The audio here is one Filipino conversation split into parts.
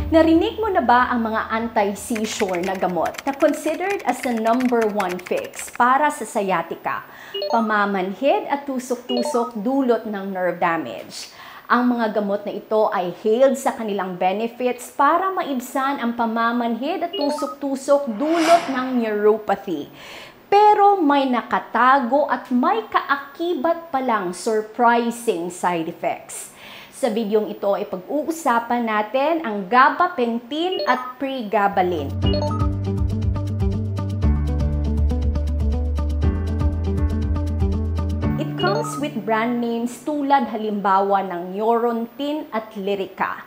Narinig mo na ba ang mga anti-seizure na gamot na considered as the #1 fix para sa sciatica, pamamanhid at tusok-tusok dulot ng nerve damage? Ang mga gamot na ito ay hailed sa kanilang benefits para maibsan ang pamamanhid at tusok-tusok dulot ng neuropathy. Pero may nakatago at may kaakibat palang surprising side effects. Sa bidyong ito ay pag-uusapan natin ang gabapentin at pregabalin. It comes with brand names tulad halimbawa ng Neurontin at Lyrica.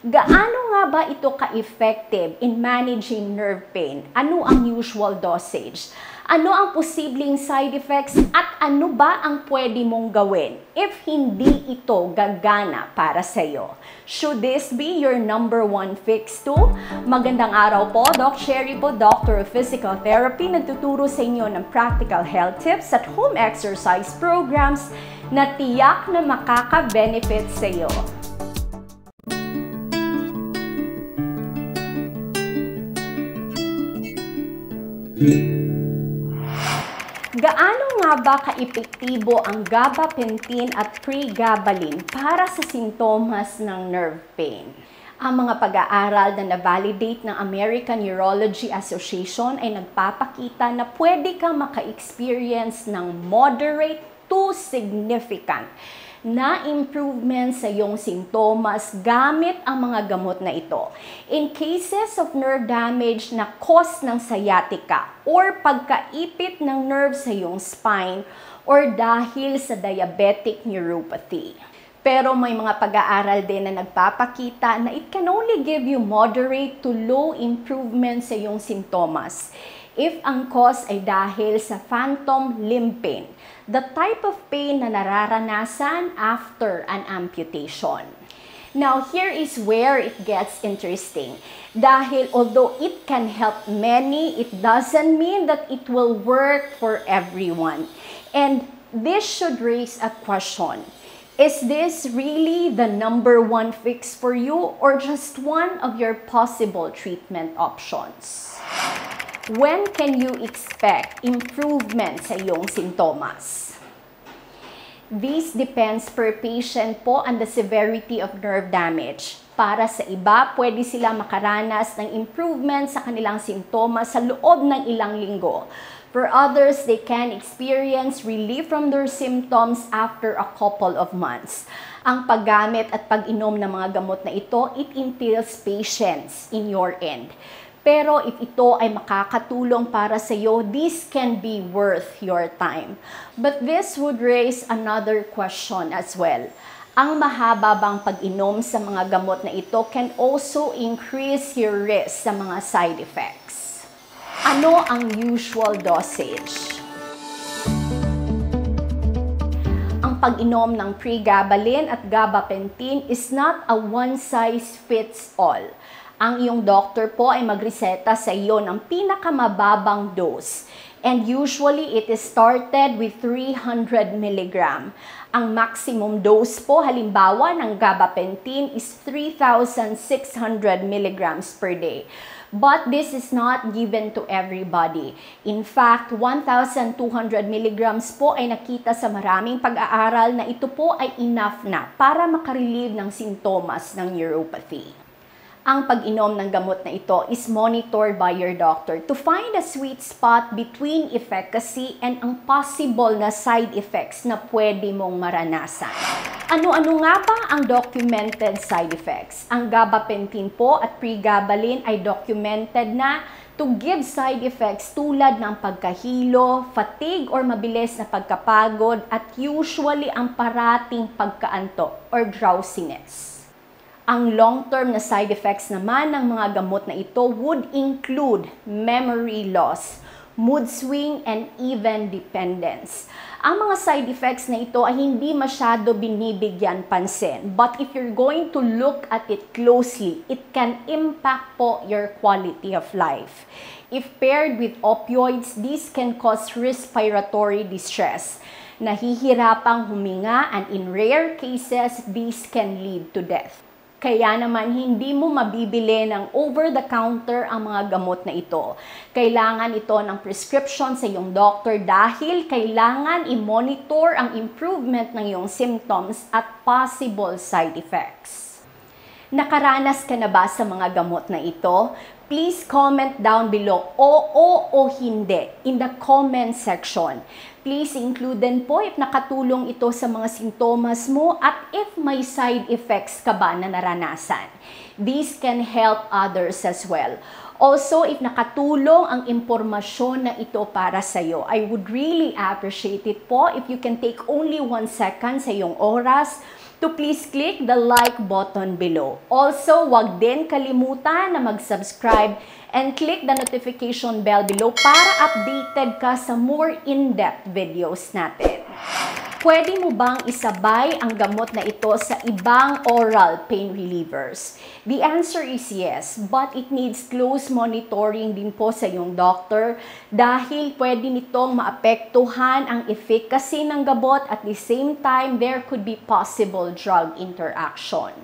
Gaano nga ba ito ka-effective in managing nerve pain? Ano ang usual dosage? Ano ang posibleng side effects at ano ba ang pwede mong gawin if hindi ito gagana para sa iyo? Should this be your #1 fix too? Magandang araw po, Doc Sherry po, Doctor of Physical Therapy, nagtuturo sa inyo ng practical health tips at home exercise programs na tiyak na makaka-benefit sa iyo. Gaano nga ba ka-epektibo ang gabapentin at pregabalin para sa sintomas ng nerve pain? Ang mga pag-aaral na na-validate ng American Neurology Association ay nagpapakita na pwede kang maka-experience ng moderate to significant na improvement sa iyong sintomas gamit ang mga gamot na ito. In cases of nerve damage na cause ng sciatica or pagkaipit ng nerve sa iyong spine or dahil sa diabetic neuropathy. Pero may mga pag-aaral din na nagpapakita na it can only give you moderate to low improvement sa iyong sintomas if ang cause ay dahil sa phantom limb pain, the type of pain na nararanasan after an amputation. Now, here is where it gets interesting. Dahil although it can help many, it doesn't mean that it will work for everyone. And this should raise a question. Is this really the #1 fix for you or just one of your possible treatment options? When can you expect improvement sa iyong sintomas? This depends per patient po on the severity of nerve damage. Para sa iba, pwede sila makaranas ng improvement sa kanilang sintomas sa loob ng ilang linggo. For others, they can experience relief from their symptoms after a couple of months. Ang paggamit at pag-inom ng mga gamot na ito, it entails patience in your end. Pero if ito ay makakatulong para sa iyo, this can be worth your time. But this would raise another question as well. Ang mahaba bang pag-inom sa mga gamot na ito can also increase your risk sa mga side effects. Ano ang usual dosage? Ang pag-inom ng pregabalin at gabapentin is not a one-size-fits-all. Ang iyong doctor po ay magreseta sa iyo ng pinakamababang dose. And usually, it is started with 300 mg. Ang maximum dose po, halimbawa, ng gabapentin is 3,600 mg per day. But this is not given to everybody. In fact, 1,200 mg po ay nakita sa maraming pag-aaral na ito po ay enough na para makarelieve ng sintomas ng neuropathy. Ang pag-inom ng gamot na ito is monitored by your doctor to find a sweet spot between efficacy and ang possible na side effects na pwede mong maranasan. Ano-ano nga ba ang documented side effects? Ang gabapentin po at pregabalin ay documented na to give side effects tulad ng pagkahilo, fatigue or mabilis na pagkapagod at usually ang parating pagkaantok or drowsiness. Ang long-term na side effects naman ng mga gamot na ito would include memory loss, mood swing, and even dependence. Ang mga side effects na ito ay hindi masyado binibigyan pansin. But if you're going to look at it closely, it can impact po your quality of life. If paired with opioids, this can cause respiratory distress. Nahihirapang huminga and in rare cases, this can lead to death. Kaya naman hindi mo mabibili ng over-the-counter ang mga gamot na ito. Kailangan ito ng prescription sa iyong doctor dahil kailangan i-monitor ang improvement ng iyong symptoms at possible side effects. Nakaranas ka na ba sa mga gamot na ito? Please comment down below oo o hindi in the comment section. Please include din po if nakatulong ito sa mga sintomas mo at if may side effects ka ba na naranasan. This can help others as well. Also, if nakatulong ang impormasyon na ito para sa iyo, I would really appreciate it po if you can take only 1 second sa iyong oras to please click the like button below. Also, huwag din kalimutan na mag-subscribe and click the notification bell below para updated ka sa more in-depth videos natin. Pwede mo bang isabay ang gamot na ito sa ibang oral pain relievers? The answer is yes, but it needs close monitoring din po sa iyong doctor dahil pwede nitong maapektuhan ang efficacy ng gamot at the same time there could be possible drug interaction.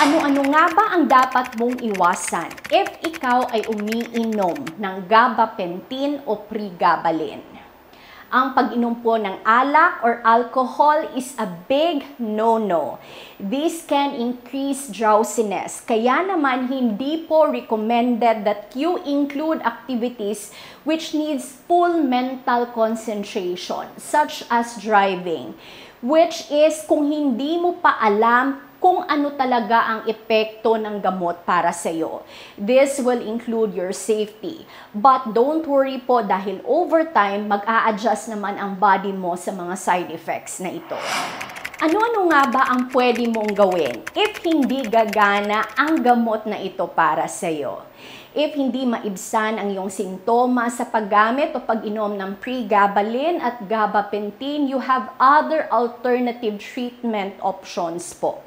Ano-ano nga ba ang dapat mong iwasan if ikaw ay umiinom ng gabapentin o pregabalin? Ang pag-inom po ng alak or alcohol is a big no-no. This can increase drowsiness. Kaya naman hindi po recommended that you include activities which needs full mental concentration, such as driving, which is kung hindi mo pa alam kung ano talaga ang epekto ng gamot para sa iyo. This will include your safety. But don't worry po dahil over time, mag-a-adjust naman ang body mo sa mga side effects na ito. Ano-ano nga ba ang pwede mong gawin if hindi gagana ang gamot na ito para sa iyo? If hindi maibsan ang iyong sintomas sa paggamit o pag-inom ng pregabalin at gabapentin, you have other alternative treatment options po.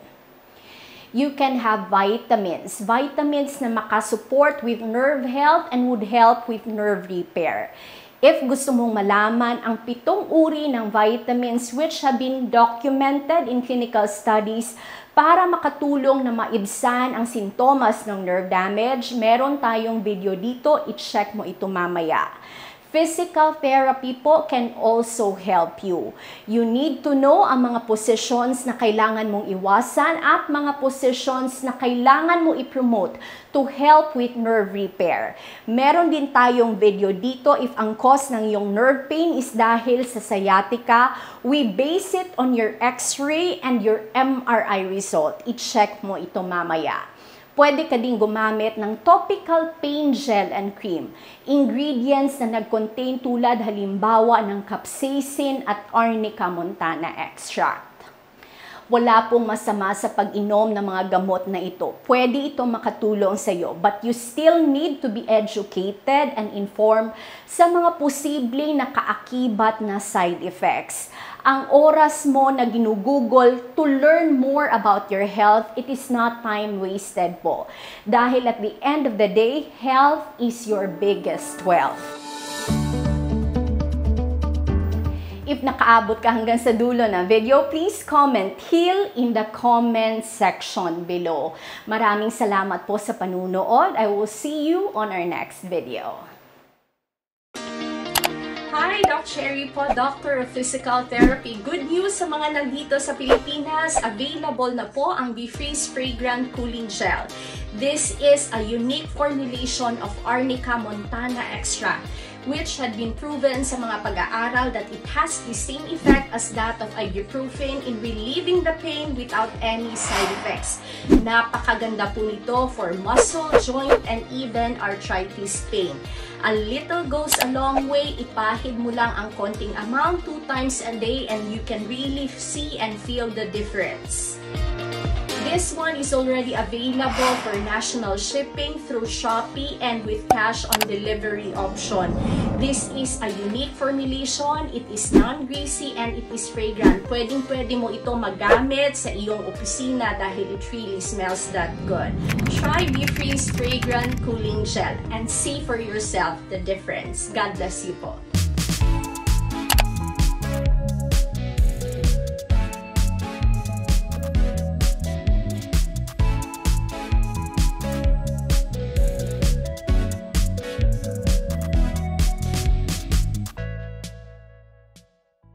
You can have vitamins. Vitamins na makasupport with nerve health and would help with nerve repair. If gusto mong malaman ang 7 uri ng vitamins which have been documented in clinical studies para makatulong na maibsan ang sintomas ng nerve damage, meron tayong video dito. I-check mo ito mamaya. Physical therapy po can also help you. You need to know ang mga positions na kailangan mong iwasan at mga positions na kailangan mo i-promote to help with nerve repair. Meron din tayong video dito if ang cause ng iyong nerve pain is dahil sa sciatica. We base it on your X-ray and your MRI result. I-check mo ito mamaya. Pwede ka din gumamit ng topical pain gel and cream. Ingredients na nag-contain tulad halimbawa ng capsaicin at Arnica montana extract. Wala pong masama sa pag-inom ng mga gamot na ito. Pwede ito makatulong sa iyo, but you still need to be educated and informed sa mga posibleng nakaakibat na side effects. Ang oras mo na ginugugol to learn more about your health, it is not time wasted po. Dahil at the end of the day, health is your biggest wealth. If nakaabot ka hanggang sa dulo ng video, please comment "heal" in the comment section below. Maraming salamat po sa panunood. I will see you on our next video. Hi, Doc Cherry po, Doctor of Physical Therapy. Good news sa mga nandito sa Pilipinas, available na po ang Be-Freeze Fragrant Cooling Gel. This is a unique formulation of Arnica montana extract, which had been proven sa mga pag-aaral that it has the same effect as that of ibuprofen in relieving the pain without any side effects. Napakaganda po nito for muscle, joint, and even arthritis pain. A little goes a long way. Ipahid mo lang ang konting amount 2 times a day and you can really see and feel the difference. This one is already available for national shipping through Shopee and with cash on delivery option. This is a unique formulation. It is non-greasy and it is fragrant. Pwedeng-pwede mo ito magamit sa iyong opisina dahil it really smells that good. Try Be-Freeze Fragrant Cooling Gel and see for yourself the difference. God bless you po.